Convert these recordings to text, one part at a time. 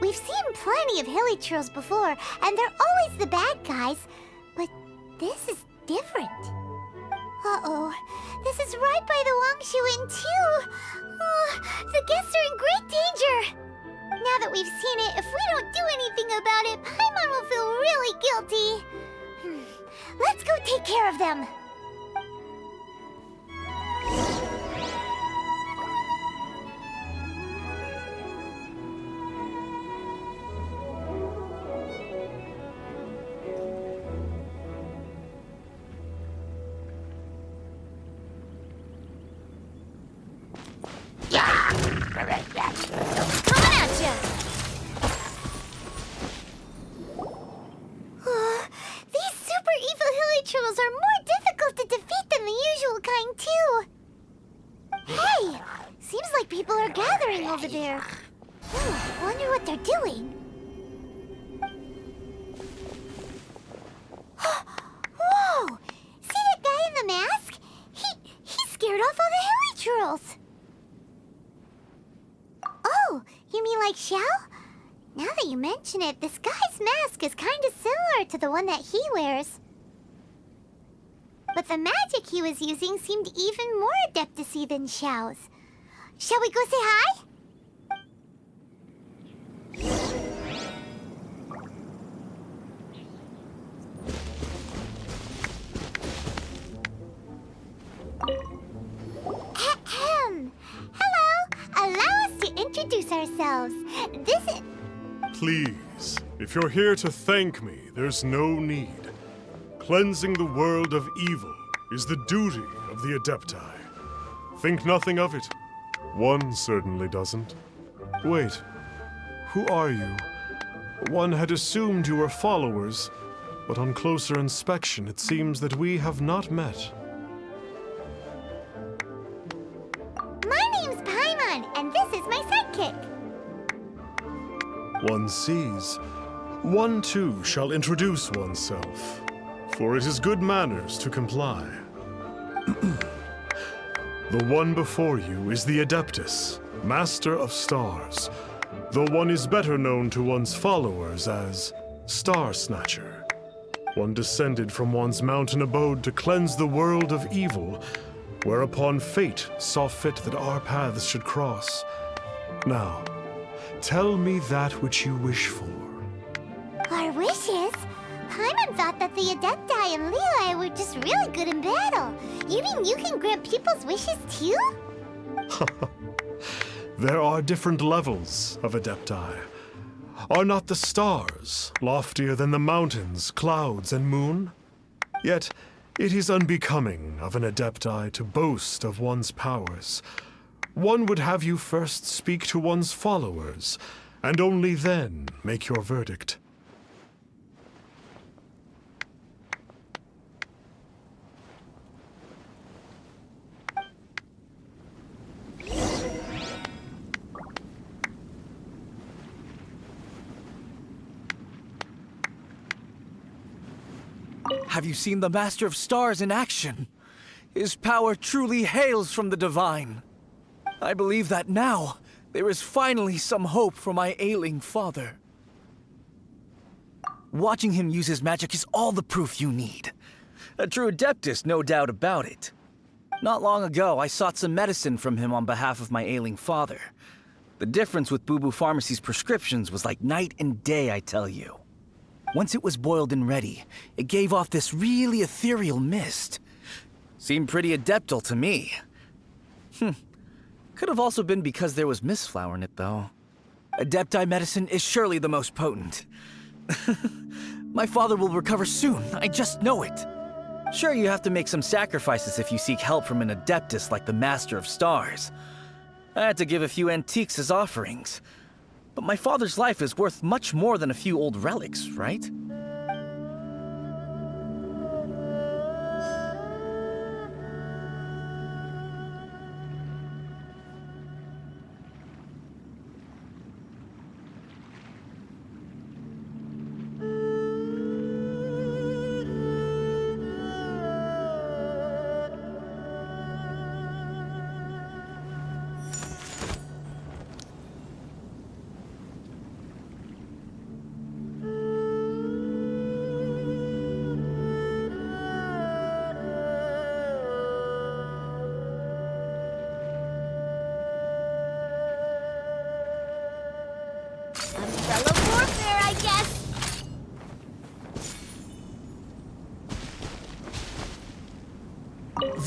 We've seen plenty of hilichurls before, and they're always the bad guys. But this is different. Uh-oh. This is right by the Wangshu Inn, too. Oh, the guests are in great danger. Now that we've seen it, if we don't do anything about it, Paimon will feel really guilty. Let's go take care of them. Coming at ya! These super evil hilichurls are more difficult to defeat than the usual kind, too. Hey! Seems like people are gathering over there. Wonder what they're doing. Whoa! See that guy in the mask? He scared off all the hilichurls. Oh, you mean like Xiao? Now that you mention it, this guy's mask is kind of similar to the one that he wears. But the magic he was using seemed even more adeptus-y than Xiao's. Shall we go say hi? Ahem. Hello. Allow us to introduce ourselves. This is... Please, if you're here to thank me, there's no need. Cleansing the world of evil is the duty of the Adepti. Think nothing of it. One certainly doesn't. Wait, who are you? One had assumed you were followers, but on closer inspection it seems that we have not met. My name's Paimon, and this is my sidekick. One sees. One too shall introduce oneself, for it is good manners to comply. The one before you is the Adeptus, Master of Stars, though one is better known to one's followers as Star Snatcher. One descended from one's mountain abode to cleanse the world of evil, whereupon fate saw fit that our paths should cross. Now, tell me that which you wish for. Our wishes? Paimon thought that the Adepti and Leeli were just really good in battle. You mean you can grant people's wishes too? There are different levels of Adepti. Are not the stars loftier than the mountains, clouds, and moon? Yet, it is unbecoming of an Adepti to boast of one's powers. One would have you first speak to one's followers, and only then make your verdict. Have you seen the Master of Stars in action? His power truly hails from the divine. I believe that now, there is finally some hope for my ailing father. Watching him use his magic is all the proof you need. A true Adeptus, no doubt about it. Not long ago, I sought some medicine from him on behalf of my ailing father. The difference with Boo Boo Pharmacy's prescriptions was like night and day, I tell you. Once it was boiled and ready, it gave off this really ethereal mist. Seemed pretty adeptal to me. Could have also been because there was mistflower in it, though. Adepti medicine is surely the most potent. My father will recover soon, I just know it. Sure, you have to make some sacrifices if you seek help from an Adeptus like the Master of Stars. I had to give a few antiques as offerings. But my father's life is worth much more than a few old relics, right?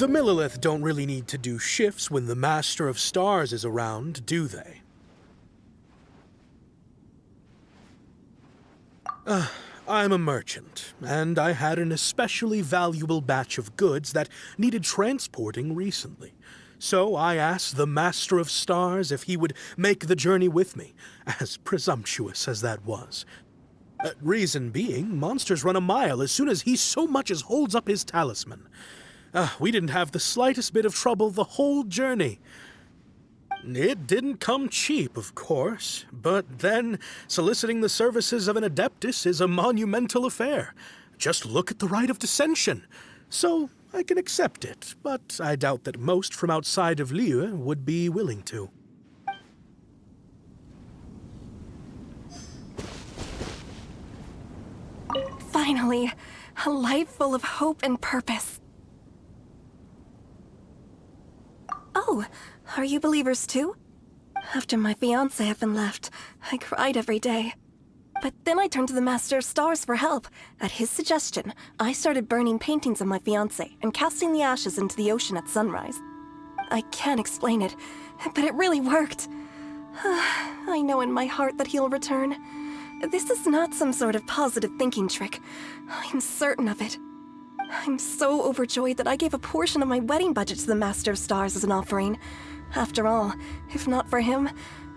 The Millilith don't really need to do shifts when the Master of Stars is around, do they? I'm a merchant, and I had an especially valuable batch of goods that needed transporting recently. So I asked the Master of Stars if he would make the journey with me, as presumptuous as that was. Reason being, monsters run a mile as soon as he so much as holds up his talisman. We didn't have the slightest bit of trouble the whole journey. It didn't come cheap, of course, but then soliciting the services of an Adeptus is a monumental affair. Just look at the Rite of Dissension. So I can accept it, but I doubt that most from outside of Liyue would be willing to. Finally, a life full of hope and purpose. Oh, are you believers too? After my fiancé had been left, I cried every day. But then I turned to the Master of Stars for help. At his suggestion, I started burning paintings of my fiancé and casting the ashes into the ocean at sunrise. I can't explain it, but it really worked. I know in my heart that he'll return. This is not some sort of positive thinking trick. I'm certain of it. I'm so overjoyed that I gave a portion of my wedding budget to the Master of Stars as an offering. After all, if not for him,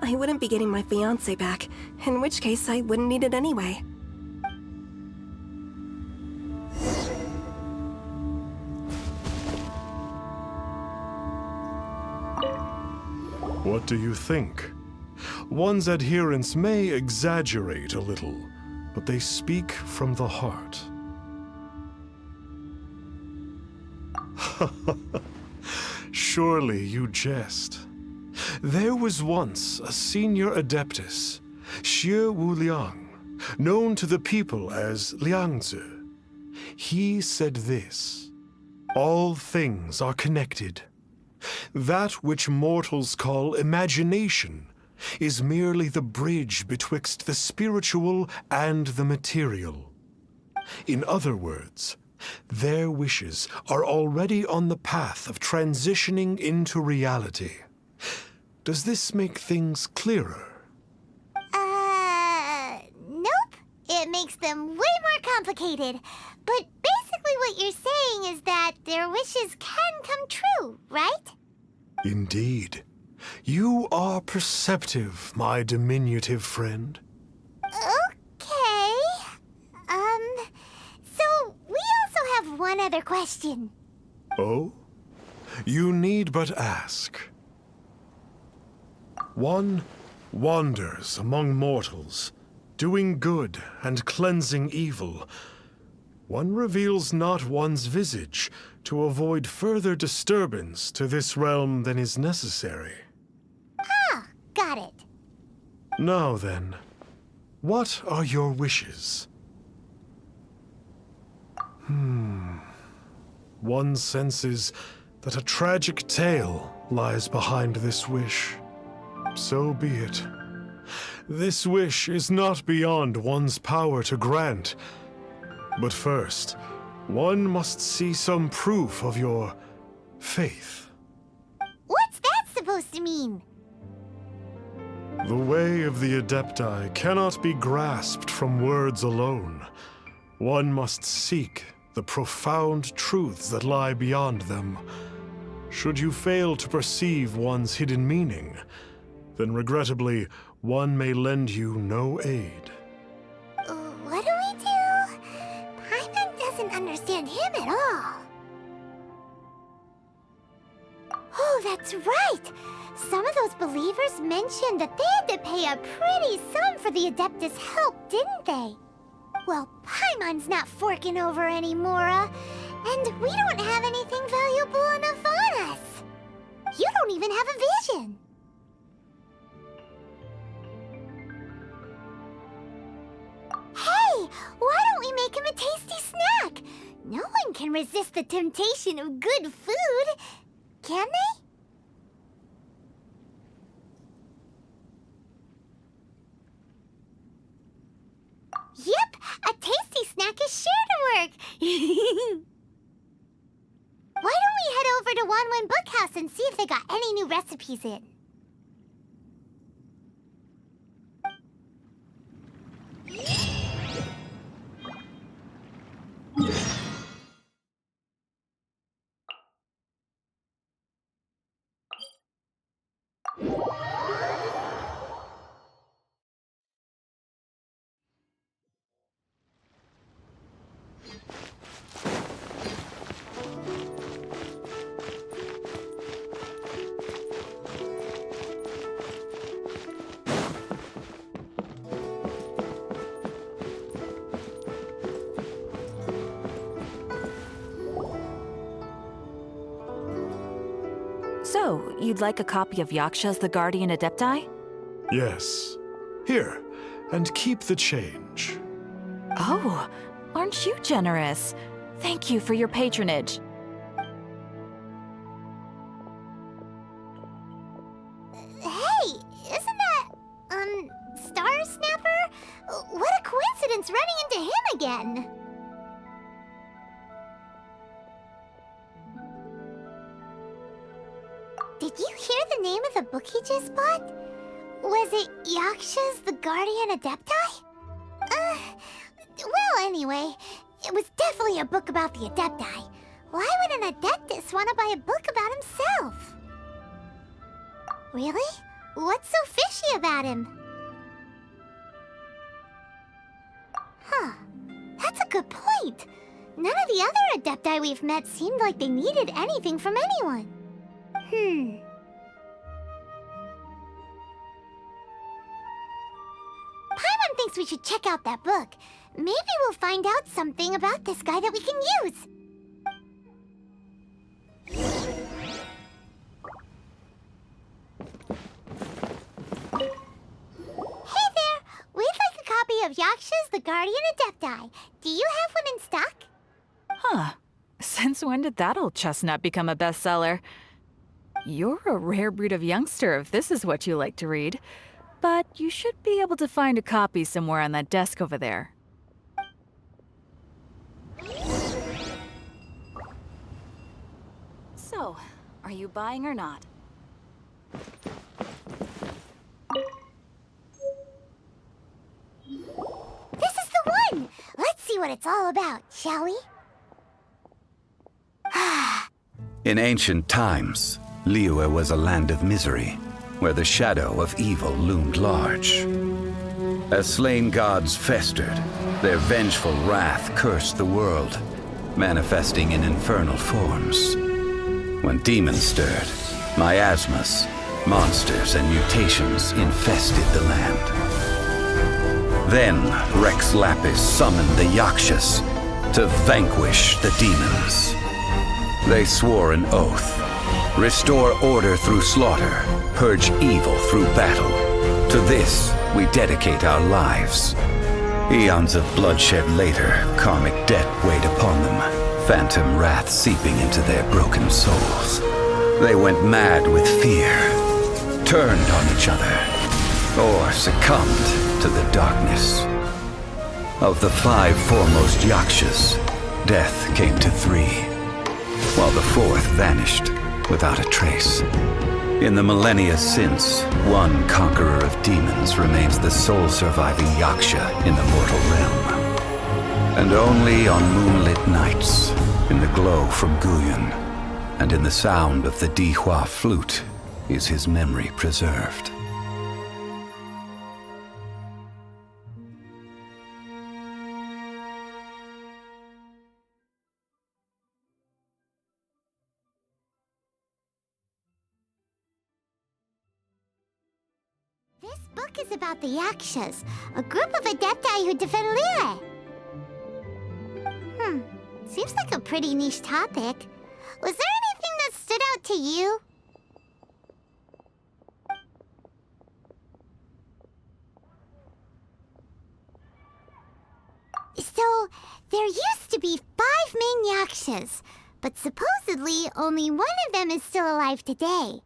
I wouldn't be getting my fiancé back, in which case I wouldn't need it anyway. What do you think? One's adherents may exaggerate a little, but they speak from the heart. Surely you jest. There was once a senior Adeptus, Xiao Wuliang, known to the people as Liangzi. He said this: all things are connected. That which mortals call imagination is merely the bridge betwixt the spiritual and the material. In other words, their wishes are already on the path of transitioning into reality. Does this make things clearer? Nope. It makes them way more complicated. But basically what you're saying is that their wishes can come true, right? Indeed. You are perceptive, my diminutive friend. Okay. So we also have one other question. Oh? You need but ask. One wanders among mortals, doing good and cleansing evil. One reveals not one's visage to avoid further disturbance to this realm than is necessary. Ah, got it. Now then, what are your wishes? One senses that a tragic tale lies behind this wish. So be it. This wish is not beyond one's power to grant. But first, one must see some proof of your faith. What's that supposed to mean? The way of the Adepti cannot be grasped from words alone. One must seek the profound truths that lie beyond them. Should you fail to perceive one's hidden meaning, then regrettably, one may lend you no aid. What do we do? Paimon doesn't understand him at all. Oh, that's right! Some of those believers mentioned that they had to pay a pretty sum for the Adeptus' help, didn't they? Well, Paimon's not forking over anymore, and we don't have anything valuable enough on us. You don't even have a vision. Hey, why don't we make him a tasty snack? No one can resist the temptation of good food, can they? Yep, a tasty snack is sure to work. Why don't we head Wanwen Bookhouse and see if they got any new recipes in. So, you'd like a copy of Yaksha's The Guardian Adepti? Yes. Here, and keep the change. Oh, aren't you generous? Thank you for your patronage. Hey, isn't that, Star Snapper? What a coincidence running into him again! Did you hear the name of the book he just bought? Was it Yaksha's The Guardian Adepti? Well, anyway, it was definitely a book about the Adepti. Why would an Adeptus want to buy a book about himself? Really? What's so fishy about him? Huh. That's a good point. None of the other Adepti we've met seemed like they needed anything from anyone. Paimon thinks we should check out that book. Maybe we'll find out something about this guy that we can use. Hey there! We'd like a copy of Yaksha's The Guardian Adepti. Do you have one in stock? Huh. Since when did that old chestnut become a bestseller? You're a rare breed of youngster if this is what you like to read. But you should be able to find a copy somewhere on that desk over there. So, are you buying or not? This is the one! Let's see what it's all about, shall we? In ancient times, Liyue was a land of misery, where the shadow of evil loomed large. As slain gods festered, their vengeful wrath cursed the world, manifesting in infernal forms. When demons stirred, miasmas, monsters, and mutations infested the land. Then Rex Lapis summoned the Yakshas to vanquish the demons. They swore an oath: restore order through slaughter, purge evil through battle. To this, we dedicate our lives. Eons of bloodshed later, karmic debt weighed upon them, phantom wrath seeping into their broken souls. They went mad with fear, turned on each other, or succumbed to the darkness. Of the 5 foremost Yakshas, death came to 3, while the 4th vanished without a trace. In the millennia since, one conqueror of demons remains the sole surviving Yaksha in the mortal realm. And only on moonlit nights, in the glow from Guyon, and in the sound of the Dihua flute, is his memory preserved. This book is about the Yakshas, a group of Adepti who defend Liyue. Seems like a pretty niche topic. Was there anything that stood out to you? So, there used to be 5 main Yakshas, but supposedly only one of them is still alive today.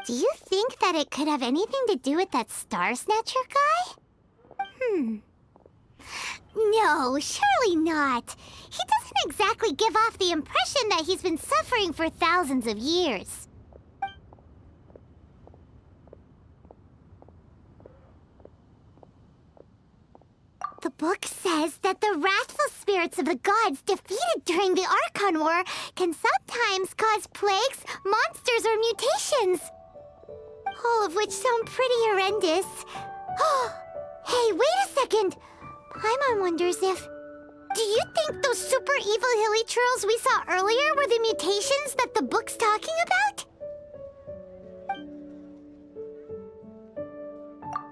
Do you think that it could have anything to do with that Star Snatcher guy? No, surely not. He doesn't exactly give off the impression that he's been suffering for thousands of years. The book says that the wrathful spirits of the gods defeated during the Archon War can sometimes cause plagues, monsters, or mutations. All of which sound pretty horrendous. Hey, wait a second! Paimon wonders if... Do you think those super evil hilly churls we saw earlier were the mutations that the book's talking about?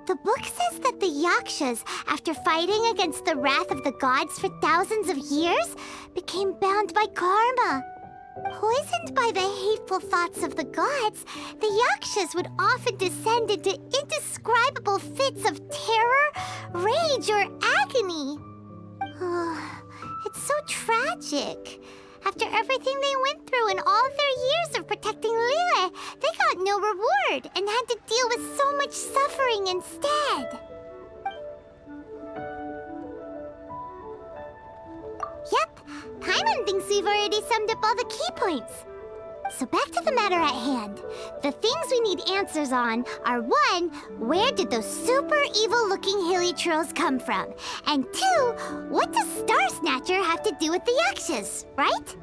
The book says that the Yakshas, after fighting against the wrath of the gods for thousands of years, became bound by karma. Poisoned by the hateful thoughts of the gods, the Yakshas would often descend into indescribable fits of terror, rage, or agony. It's so tragic. After everything they went through in all their years of protecting Liyue, they got no reward and had to deal with so much suffering instead. Yep, Paimon thinks we've already summed up all the key points. So back to the matter at hand. The things we need answers on are 1, where did those super evil-looking hilly trolls come from? And 2, what does Star Snatcher have to do with the Yakshas, right?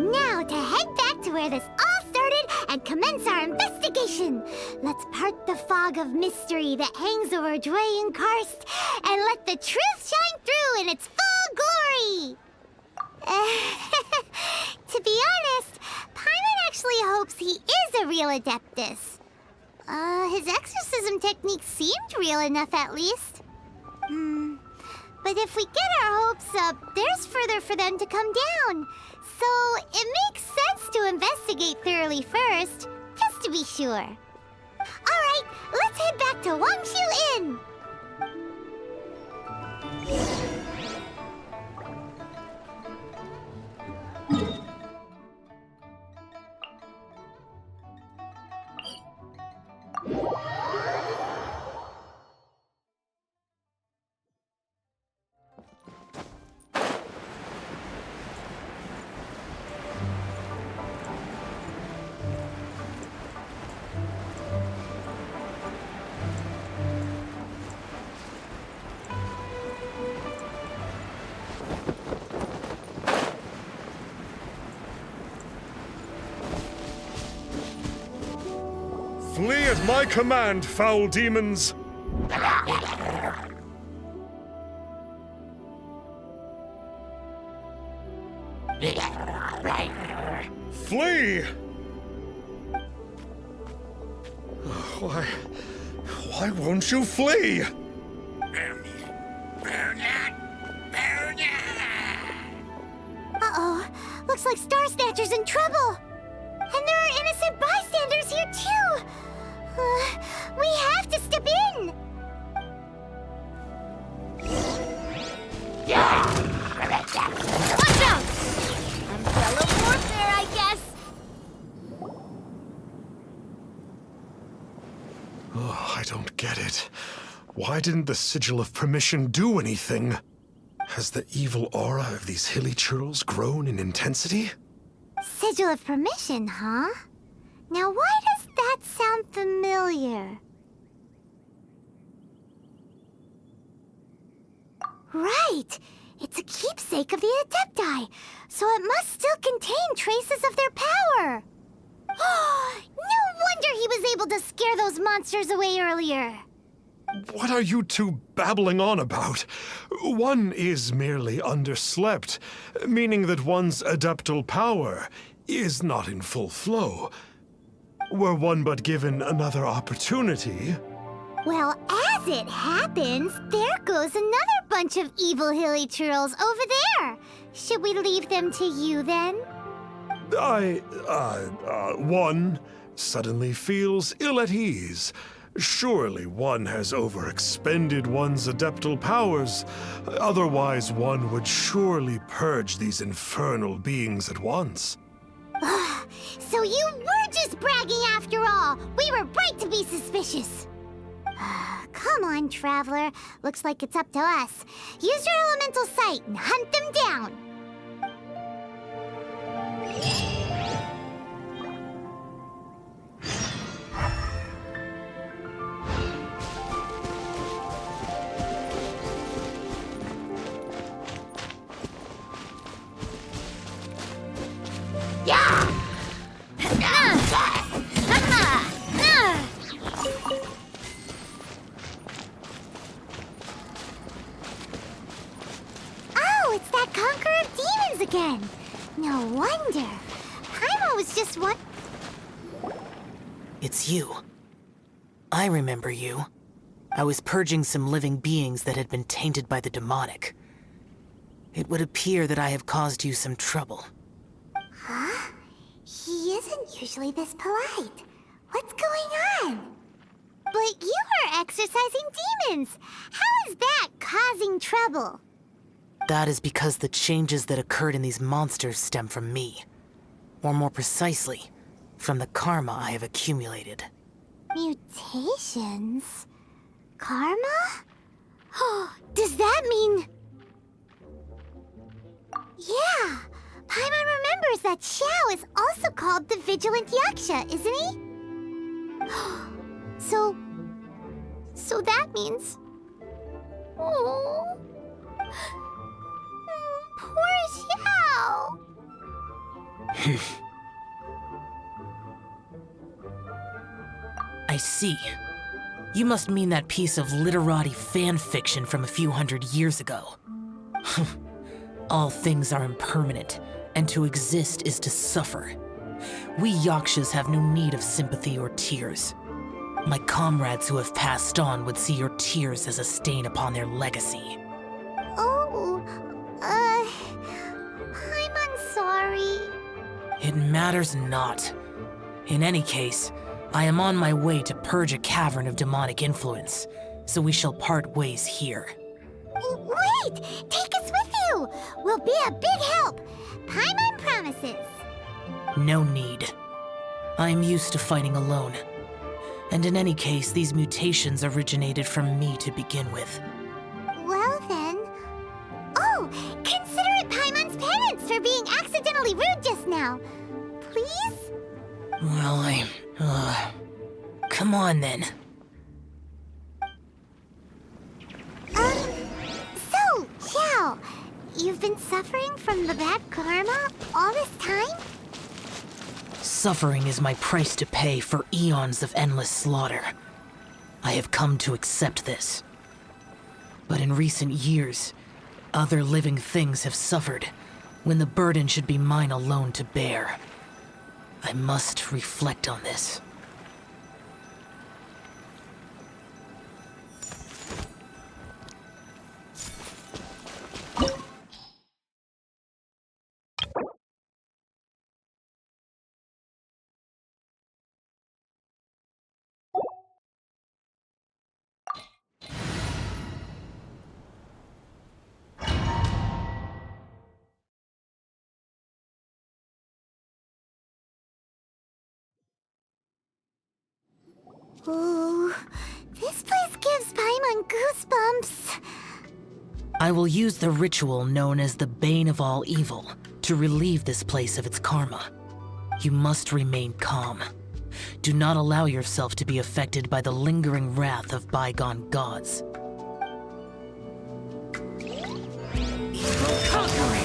Now to head back to where this all started and commence our investigation. Let's part the fog of mystery that hangs over Dwayne Karst and let the truth shine through in its full glory. To be honest, Paimon actually hopes he is a real Adeptus. His exorcism technique seemed real enough at least. But if we get our hopes up, there's further for them to come down. So it makes sense to investigate thoroughly first, just to be sure. Alright, let's head back to Wangshu Inn! Flee at my command, foul demons! Flee! Why won't you flee? Uh-oh, looks like Star Snatcher's in trouble. And there are innocent bystanders here too. We have to step in. Watch out! Umbrella warfare, I guess. Oh, I don't get it. Why didn't the Sigil of Permission do anything? Has the evil aura of these hilly churls grown in intensity? Sigil of Permission, huh? Now why does that sound familiar? Right! It's a keepsake of the Adepti, so it must still contain traces of their power! No wonder he was able to scare those monsters away earlier! What are you two babbling on about? One is merely underslept, meaning that one's adeptal power is not in full flow. Were one but given another opportunity... Well, as it happens, there goes another bunch of evil hilly churls over there. Should we leave them to you then? One suddenly feels ill at ease. Surely one has overexpended one's adeptal powers. Otherwise, one would surely purge these infernal beings at once. So you were just bragging after all! We were right to be suspicious! Come on, Traveler. Looks like it's up to us. Use your elemental sight and hunt them down. Oh, it's that Conqueror of Demons again. No wonder. Paimon was just one. It's you. I remember you. I was purging some living beings that had been tainted by the demonic. It would appear that I have caused you some trouble. Huh? He isn't usually this polite. What's going on? But you are exorcising demons. How is that causing trouble? That is because the changes that occurred in these monsters stem from me. Or more precisely, from the karma I have accumulated. Mutations? Karma? Oh, does that mean... Yeah! Paimon remembers that Xiao is also called the Vigilant Yaksha, isn't he? So that means... Oh... Poor Xiao! I see. You must mean that piece of literati fan fiction from a few hundred years ago. All things are impermanent, and to exist is to suffer. We Yakshas have no need of sympathy or tears. My comrades who have passed on would see your tears as a stain upon their legacy. Oh, I'm sorry. It matters not. In any case, I am on my way to purge a cavern of demonic influence, so we shall part ways here. Wait! Take us with you! We'll be a big help! Paimon promises! No need. I am used to fighting alone. And in any case, these mutations originated from me to begin with. Well then... Oh! Consider it Paimon's penance for being accidentally rude just now. Please? Well, come on then. So, Xiao, you've been suffering from the bad karma all this time? Suffering is my price to pay for eons of endless slaughter. I have come to accept this. But in recent years, other living things have suffered, when the burden should be mine alone to bear. I must reflect on this. Ooh, this place gives Paimon goosebumps. I will use the ritual known as the Bane of All Evil to relieve this place of its karma. You must remain calm. Do not allow yourself to be affected by the lingering wrath of bygone gods. Evil conquering!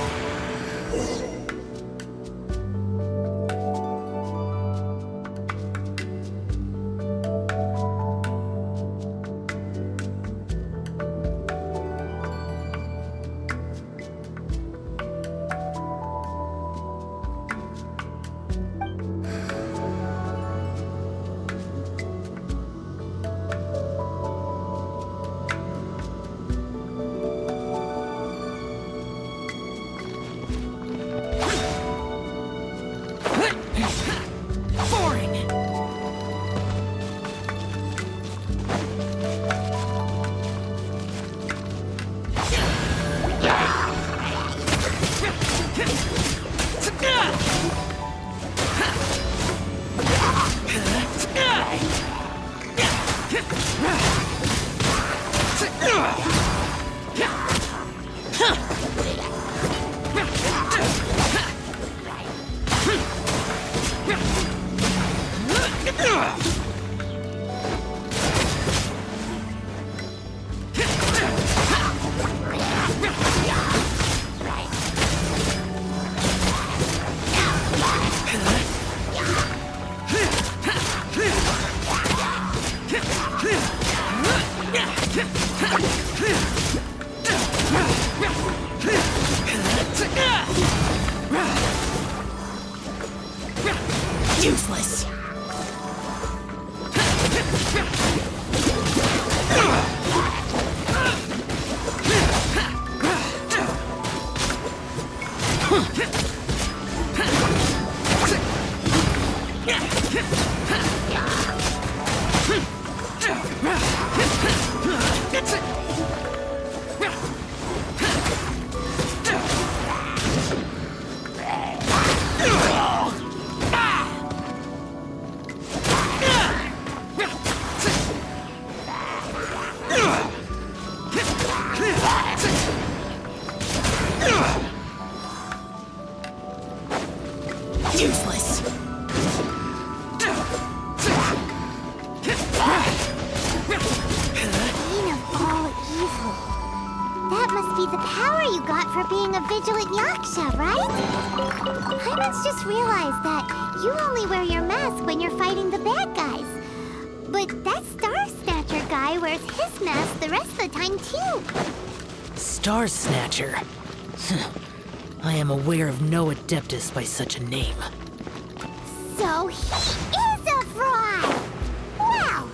Useless! Useless! Queen of all evil. That must be the power you got for being a vigilant yaksha, right? Paimons just realized that you only wear your mask when you're fighting the bad guys. But that Star Snatcher guy wears his mask the rest of the time, too. Star Snatcher. I am aware of no adeptus by such a name. So he is a fraud! Well,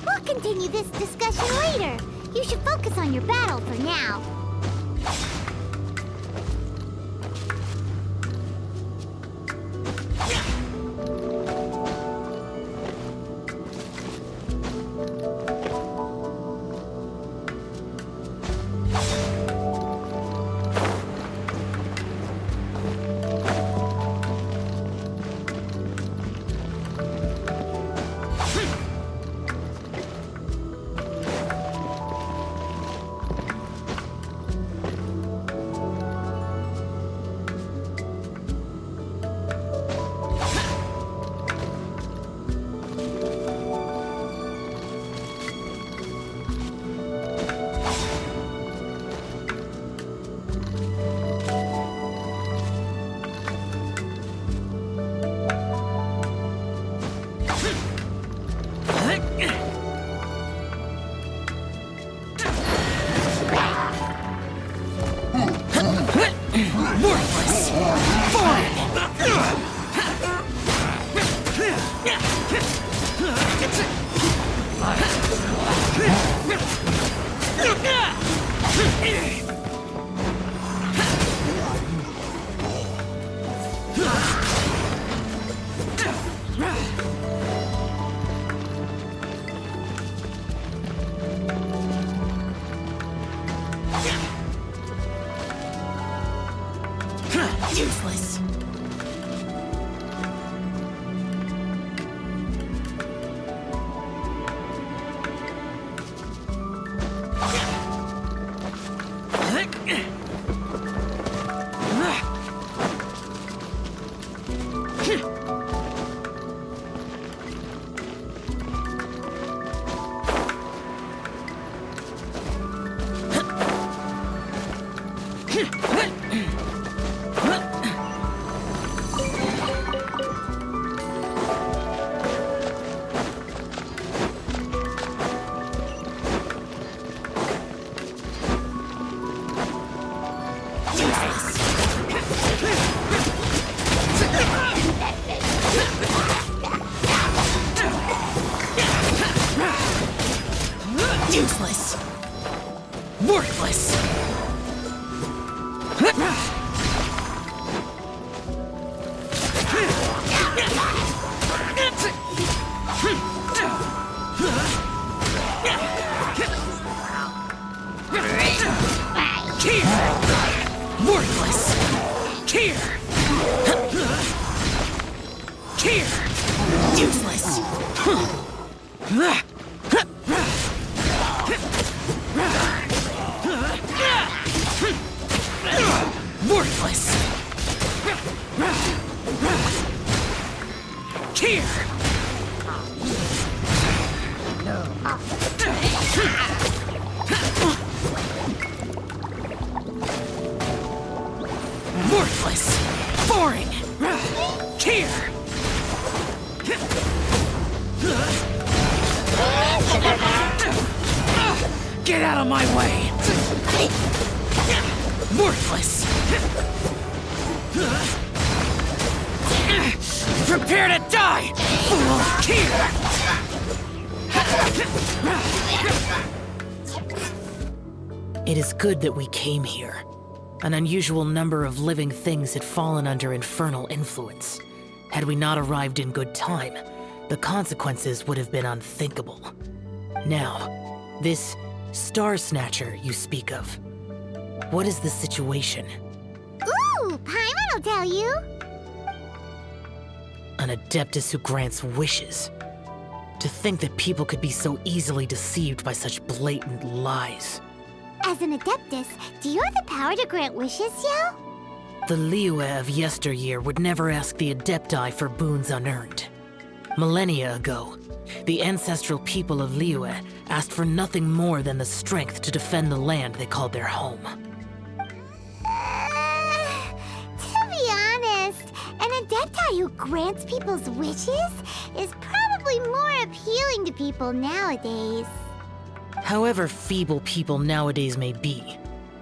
we'll continue this discussion later. You should focus on your battle for now. Useless! Useless! Worthless! Worthless! Here! Here! Useless! Worthless! Here! Worthless! Boring! Here! Get out of my way! Worthless! Prepare to die! Die! Fool! It is good that we came here. An unusual number of living things had fallen under infernal influence. Had we not arrived in good time, the consequences would have been unthinkable. Now, this Star Snatcher you speak of, what is the situation? Ooh, Paimon will tell you. An Adeptus who grants wishes. To think that people could be so easily deceived by such blatant lies. As an Adeptus, do you have the power to grant wishes, Xiao? The Liyue of yesteryear would never ask the Adepti for boons unearned. Millennia ago, the ancestral people of Liyue asked for nothing more than the strength to defend the land they called their home. To be honest, an Adepti who grants people's wishes is probably more appealing to people nowadays. However feeble people nowadays may be,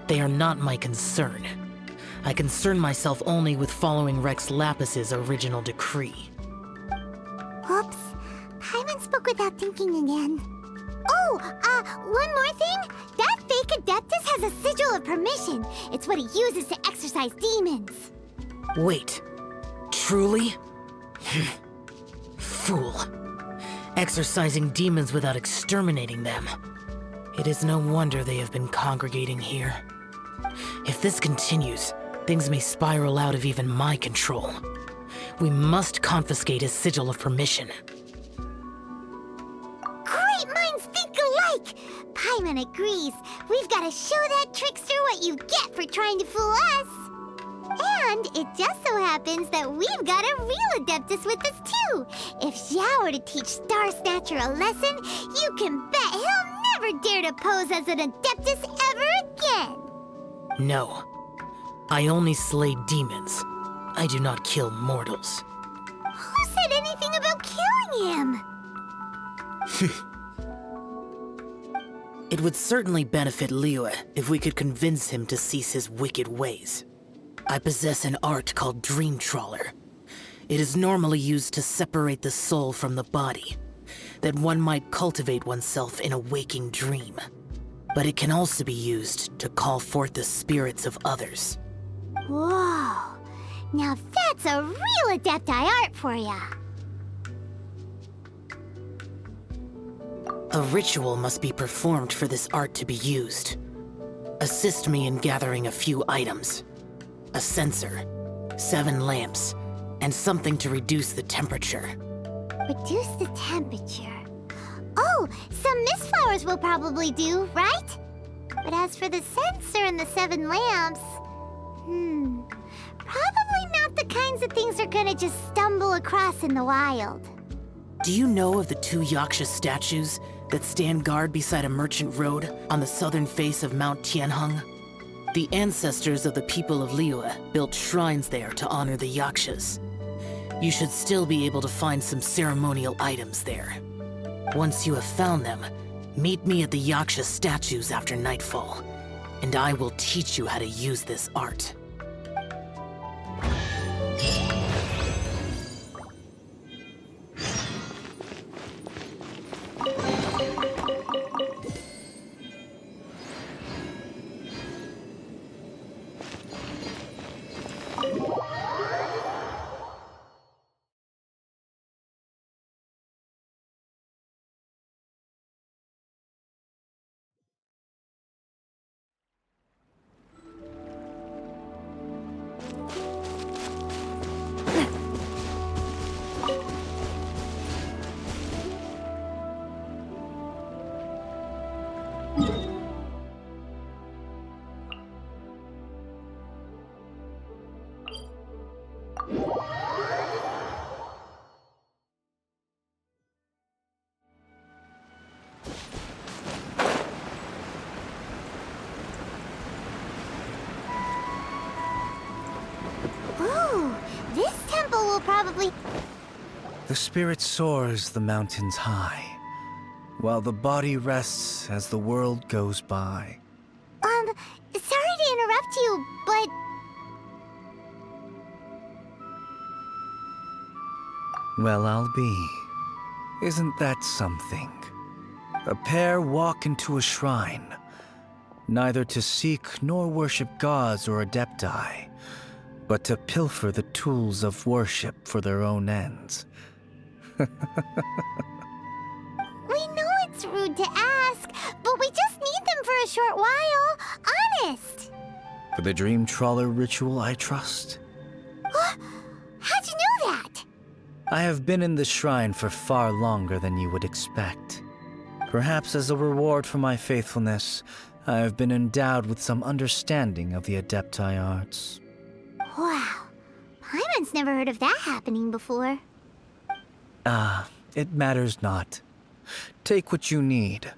they are not my concern. I concern myself only with following Rex Lapis's original decree. Oops, Paimon spoke without thinking again. Oh, one more thing. That fake Adeptus has a sigil of permission. It's what he uses to exorcise demons. Wait, truly? Fool. Exorcising demons without exterminating them. It is no wonder they have been congregating here. If this continues, things may spiral out of even my control. We must confiscate his sigil of permission. Great minds think alike! Paimon agrees. We've got to show that trickster what you get for trying to fool us. And it just so happens that we've got a real Adeptus with us too. If Xiao were to teach Star Snatcher a lesson, you can bet he'll never dare to pose as an Adeptus ever again. No. I only slay demons. I do not kill mortals. Who said anything about killing him? It would certainly benefit Liyue if we could convince him to cease his wicked ways. I possess an art called Dream Trawler. It is normally used to separate the soul from the body, that one might cultivate oneself in a waking dream. But it can also be used to call forth the spirits of others. Whoa. Now that's a real Adepti art for ya. A ritual must be performed for this art to be used. Assist me in gathering a few items. A censer, 7 lamps, and something to reduce the temperature. Reduce the temperature. Oh, some mist flowers will probably do, right? But as for the censer and the 7 lamps, probably not the kinds of things they're gonna just stumble across in the wild. Do you know of the 2 Yaksha statues that stand guard beside a merchant road on the southern face of Mount Tianheng? The ancestors of the people of Liyue built shrines there to honor the Yakshas. You should still be able to find some ceremonial items there. Once you have found them, meet me at the Yaksha statues after nightfall, and I will teach you how to use this art. Ooh, this temple will probably... The spirit soars the mountains high, while the body rests as the world goes by. Sorry to interrupt you, but... Well, I'll be. Isn't that something? A pair walk into a shrine, neither to seek nor worship gods or adepti, but to pilfer the tools of worship for their own ends. We know it's rude to ask, but we just need them for a short while. Honest. For the Dream Trawler ritual, I trust. How'd you know that? I have been in the shrine for far longer than you would expect. Perhaps as a reward for my faithfulness, I have been endowed with some understanding of the Adepti arts. Wow. Paimon's never heard of that happening before. It matters not. Take what you need.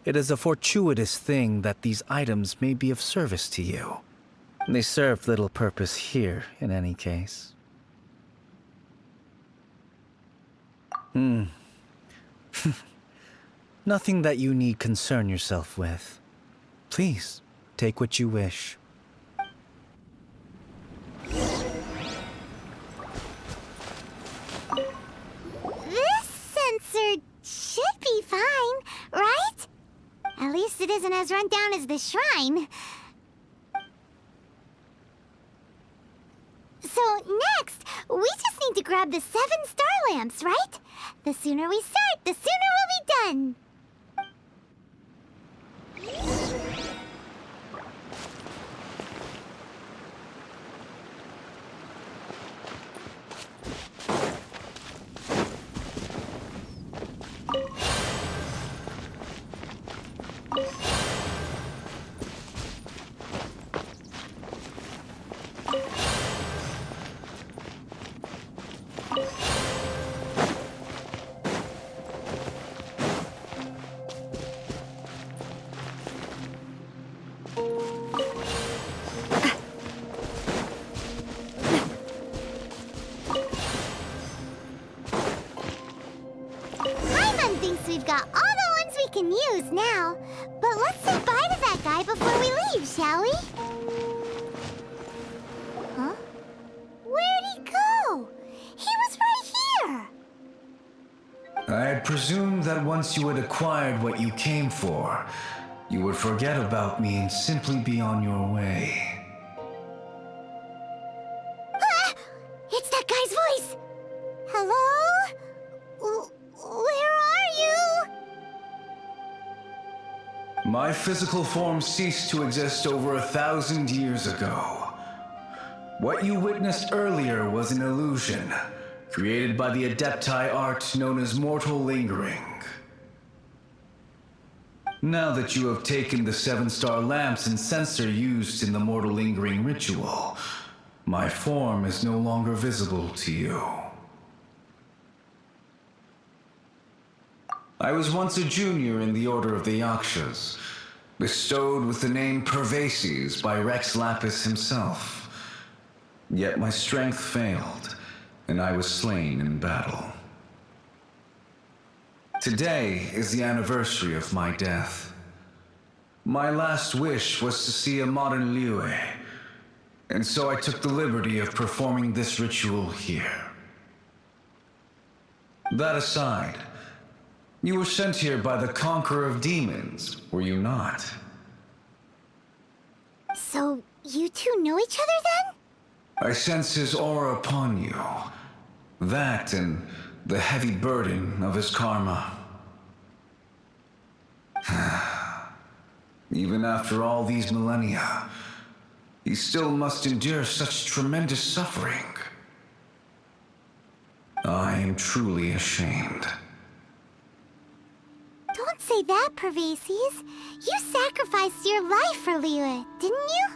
It is a fortuitous thing that these items may be of service to you. They serve little purpose here, in any case. Nothing that you need concern yourself with. Please, take what you wish. This sensor should be fine, right? At least it isn't as run down as the shrine. So next, we just need to grab the 7 star lamps, right? The sooner we start, the sooner we'll be done. Paimon thinks we've got all the ones we can use now. But let's say bye to that guy before we leave, shall we? Huh? Where'd he go? He was right here! I had presumed that once you had acquired what you came for, you would forget about me and simply be on your way. Ah! It's that guy's voice! Hello? Where are you? My physical form ceased to exist over 1,000 years ago. What you witnessed earlier was an illusion, created by the Adepti art known as mortal lingering. Now that you have taken the 7-star lamps and sensor used in the mortal lingering ritual, my form is no longer visible to you. I was once a junior in the Order of the Yakshas, bestowed with the name Pervases by Rex Lapis himself. Yet my strength failed, and I was slain in battle. Today is the anniversary of my death. My last wish was to see a modern Liyue, and so I took the liberty of performing this ritual here. That aside, you were sent here by the Conqueror of Demons, were you not? So, you two know each other then? I sense his aura upon you. That and the heavy burden of his karma. Even after all these millennia, he still must endure such tremendous suffering. I am truly ashamed. Don't say that, Pervases. You sacrificed your life for Liyue, didn't you?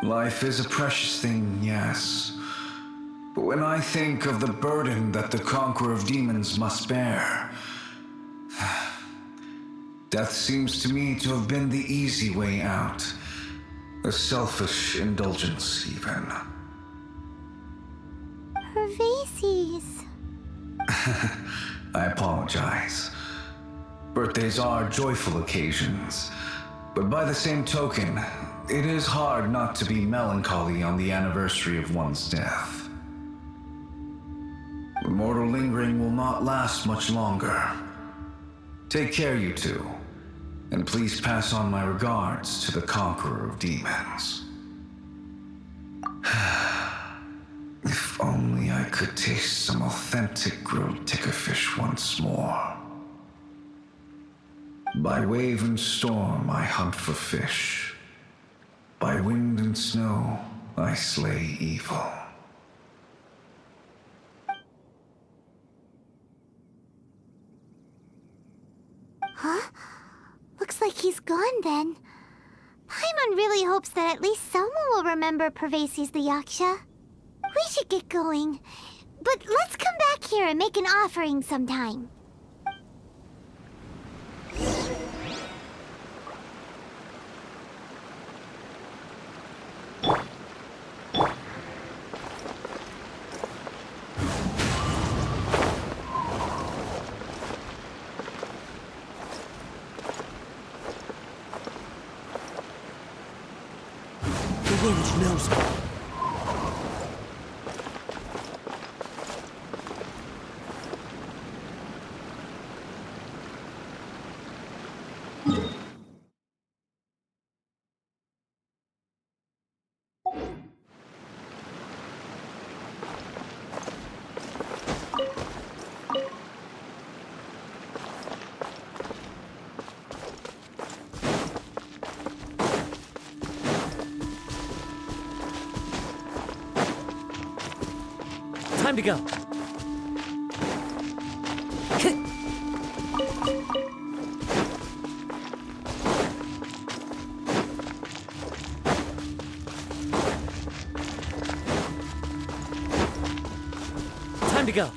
Life is a precious thing, yes. But when I think of the burden that the Conqueror of Demons must bear, death seems to me to have been the easy way out. A selfish indulgence, even. Pervases. I apologize. Birthdays are joyful occasions, but by the same token, it is hard not to be melancholy on the anniversary of one's death. mortal lingering will not last much longer. Take care, you two, and please pass on my regards to the Conqueror of Demons. If only I could taste some authentic grilled tickerfish once more. By wave and storm I hunt for fish. By wind and snow I slay evil. Huh? Looks like he's gone then. Paimon really hopes that at least someone will remember Pervases the Yaksha. We should get going. But let's come back here and make an offering sometime. The wind knows me. Time to go. Time to go.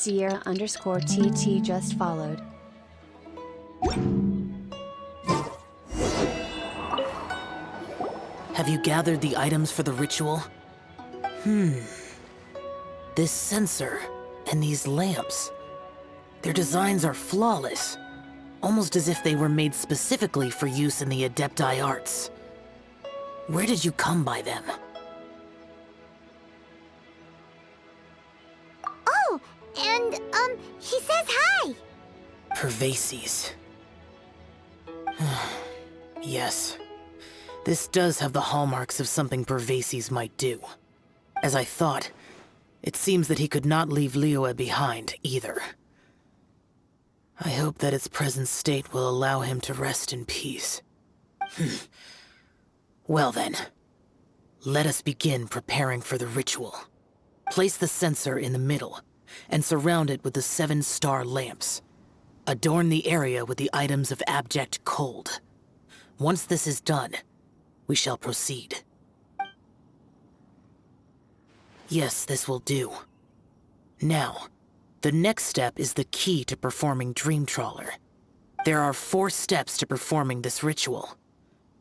Sierra_TT just followed. Have you gathered the items for the ritual? This sensor and these lamps. Their designs are flawless, almost as if they were made specifically for use in the Adepti arts. Where did you come by them? Oh, and, he says hi! Pervases. Yes. This does have the hallmarks of something Pervases might do. As I thought, it seems that he could not leave Liyue behind, either. I hope that its present state will allow him to rest in peace. Well then, let us begin preparing for the ritual. Place the censer in the middle, and surround it with the 7-star lamps. Adorn the area with the items of abject cold. Once this is done, we shall proceed. Yes, this will do. Now, the next step is the key to performing Dream Trawler. There are 4 steps to performing this ritual.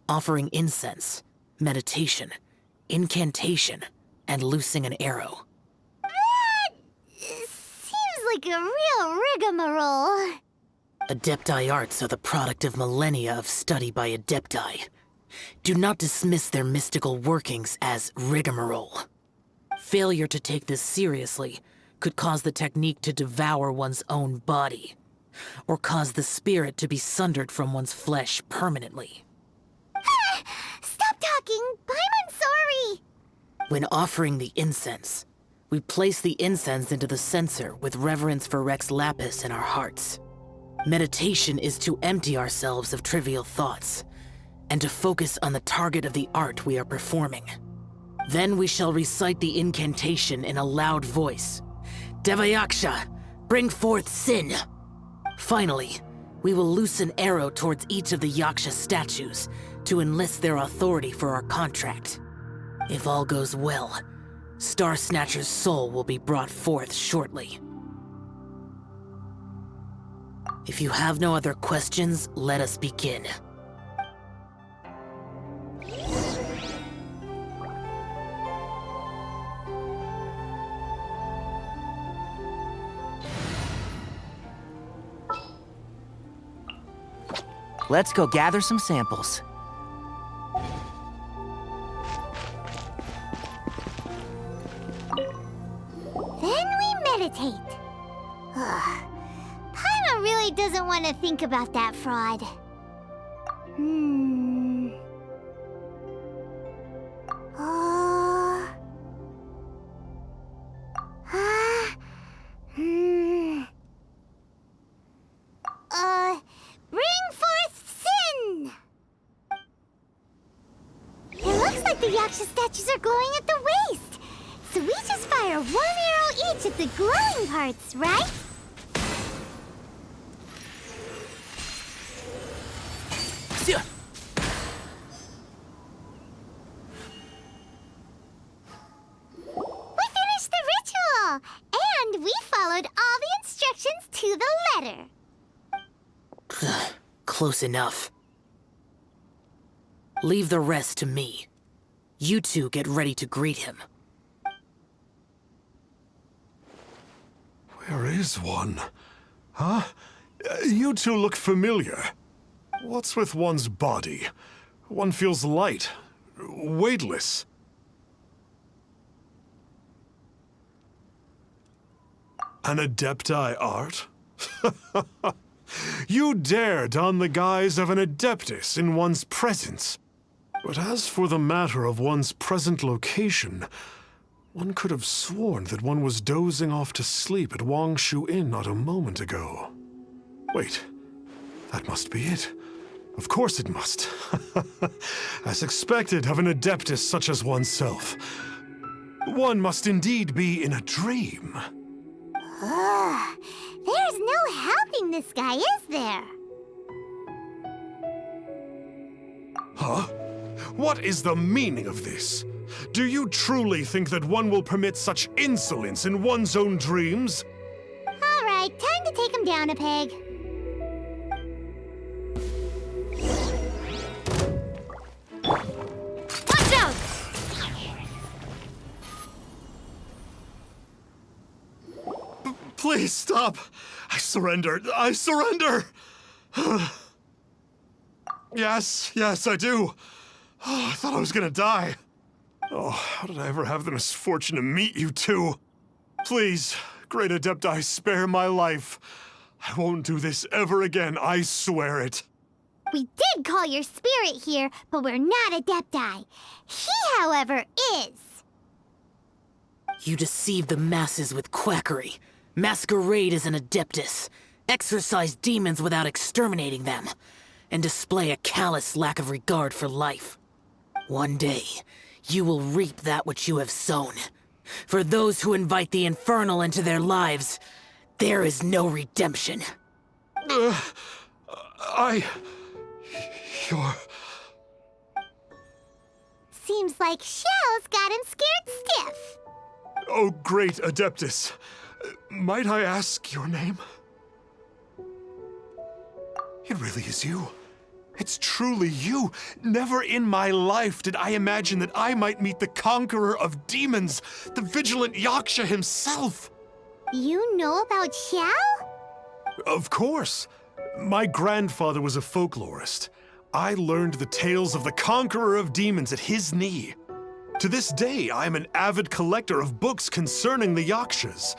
Offering incense, meditation, incantation, and loosing an arrow. Seems like a real rigmarole. Adepti arts are the product of millennia of study by Adepti. Do not dismiss their mystical workings as rigmarole. Failure to take this seriously could cause the technique to devour one's own body, or cause the spirit to be sundered from one's flesh permanently. Stop talking! I'm sorry! When offering the incense, we place the incense into the censer with reverence for Rex Lapis in our hearts. Meditation is to empty ourselves of trivial thoughts, and to focus on the target of the art we are performing. Then we shall recite the incantation in a loud voice. Devayaksha, bring forth sin! Finally, we will loose an arrow towards each of the Yaksha statues to enlist their authority for our contract. If all goes well, Star Snatcher's soul will be brought forth shortly. If you have no other questions, let us begin. Let's go gather some samples. Then we meditate. Ugh. Paimon really doesn't want to think about that fraud. Oh. Bring forth sin! It looks like the Yaksha statues are glowing at the waist. So we just fire one arrow each at the glowing parts, right? We finished the ritual! And we followed all the instructions to the letter. Close enough. Leave the rest to me. You two get ready to greet him. Where is one? Huh? You two look familiar. What's with one's body? One feels light, weightless. An Adepti art? You dare don the guise of an Adeptus in one's presence. But as for the matter of one's present location, one could have sworn that one was dozing off to sleep at Wangshu Inn not a moment ago. Wait, that must be it. Of course it must. As expected of an Adeptus such as oneself. One must indeed be in a dream. Ugh. There's no helping this guy, is there? Huh? What is the meaning of this? Do you truly think that one will permit such insolence in one's own dreams? All right, time to take him down a peg. Watch out! Please stop! I surrender! I surrender! Yes, I do. Oh, I thought I was gonna die. Oh, how did I ever have the misfortune to meet you two? Please, great Adepti, spare my life. I won't do this ever again, I swear it. We did call your spirit here, but we're not Adepti. He, however, is. You deceive the masses with quackery. Masquerade as an Adeptus. Exorcise demons without exterminating them. And display a callous lack of regard for life. One day, you will reap that which you have sown. For those who invite the infernal into their lives, there is no redemption. You're... Seems like Xiao's got him scared stiff. Oh, great Adeptus. Might I ask your name? It really is you. It's truly you. Never in my life did I imagine that I might meet the conqueror of demons, the vigilant Yaksha himself. You know about Xiao? Of course. My grandfather was a folklorist. I learned the tales of the conqueror of demons at his knee. To this day, I am an avid collector of books concerning the Yakshas.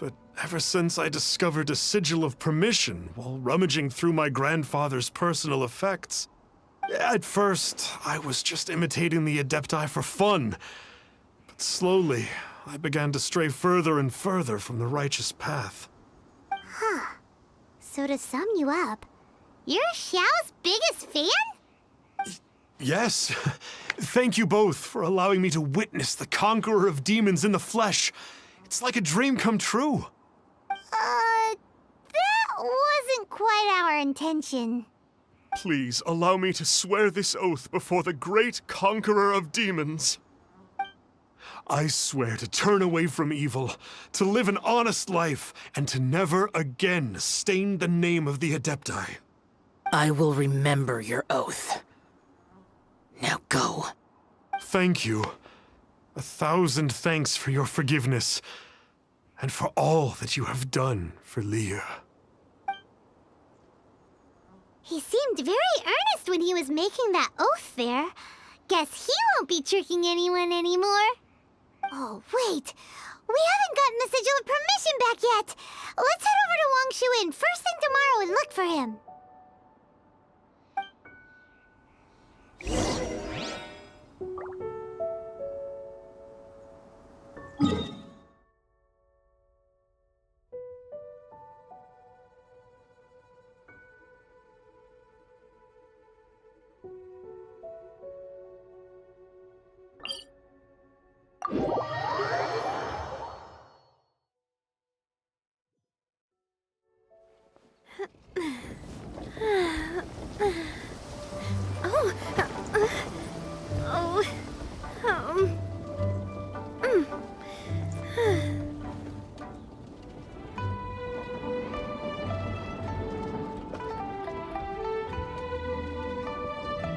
But ever since I discovered a sigil of permission while rummaging through my grandfather's personal effects, at first, I was just imitating the Adepti for fun. But slowly, I began to stray further and further from the righteous path. Huh. So to sum you up, you're Xiao's biggest fan? Yes. Thank you both for allowing me to witness the conqueror of demons in the flesh. It's like a dream come true. That wasn't quite our intention. Please allow me to swear this oath before the great conqueror of demons. I swear to turn away from evil, to live an honest life, and to never again stain the name of the Adepti. I will remember your oath. Now go. Thank you. 1,000 thanks for your forgiveness, and for all that you have done for Leah. He seemed very earnest when he was making that oath there. Guess he won't be tricking anyone anymore. Oh, wait. We haven't gotten the Sigil of Permission back yet. Let's head over to Wang Shuin first thing tomorrow and look for him.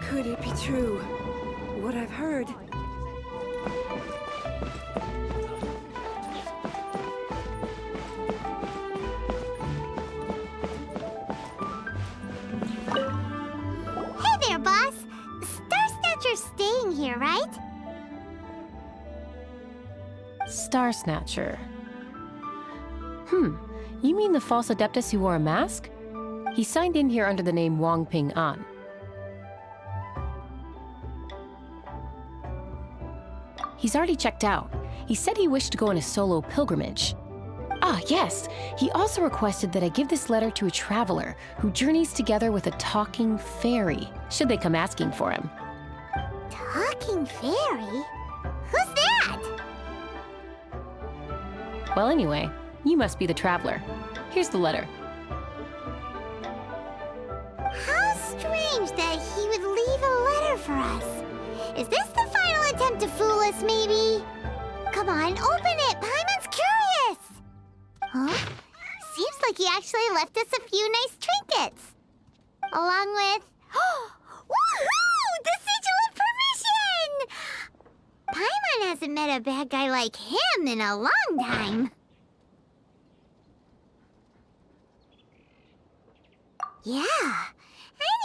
Could it be true? What I've heard? Hey there, boss. Star Snatcher's staying here, right? Star Snatcher. You mean the false Adeptus who wore a mask? He signed in here under the name Wang Ping An. He's already checked out. He said he wished to go on a solo pilgrimage. Ah, yes! He also requested that I give this letter to a traveler who journeys together with a talking fairy, should they come asking for him. Talking fairy? Who's that? Well, anyway, you must be the traveler. Here's the letter. How strange that he would leave a letter for us. Is this the final attempt to fool us, maybe? Come on, open it! Paimon's curious! Huh? Seems like he actually left us a few nice trinkets. Along with... Woohoo! The Sigil of Permission! Paimon hasn't met a bad guy like him in a long time. Yeah.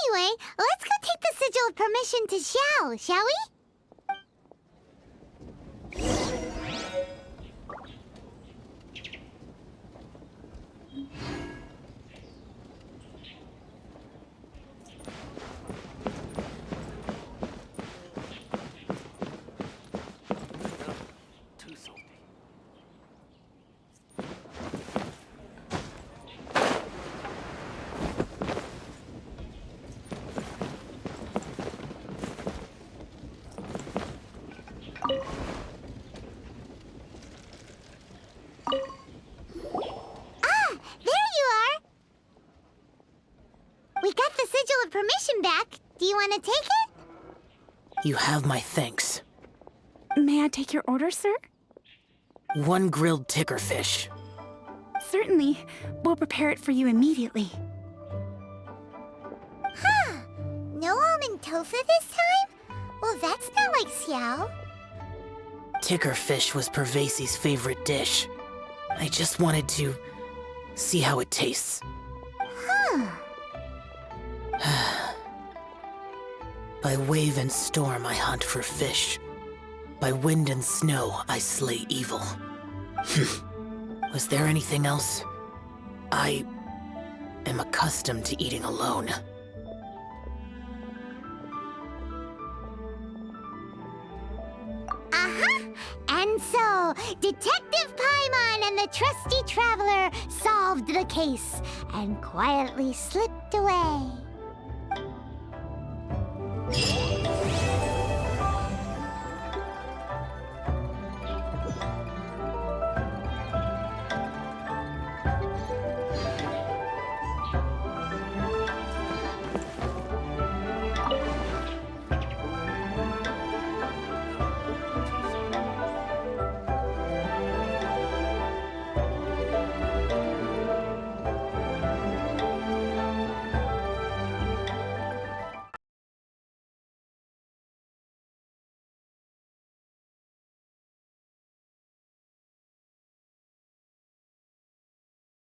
Anyway, let's go take the Sigil of Permission to Xiao, shall we? Permission back. Do you want to take it? You have my thanks. May I take your order, sir? 1 grilled ticker fish. Certainly. We'll prepare it for you immediately. Huh. No almond tofu this time? Well, that's not like Xiao. Ticker fish was Pervasi's favorite dish. I just wanted to see how it tastes. Huh. By wave and storm I hunt for fish. By wind and snow I slay evil. Was there anything else? I am accustomed to eating alone. And so, Detective Paimon and the trusty traveler solved the case and quietly slipped away.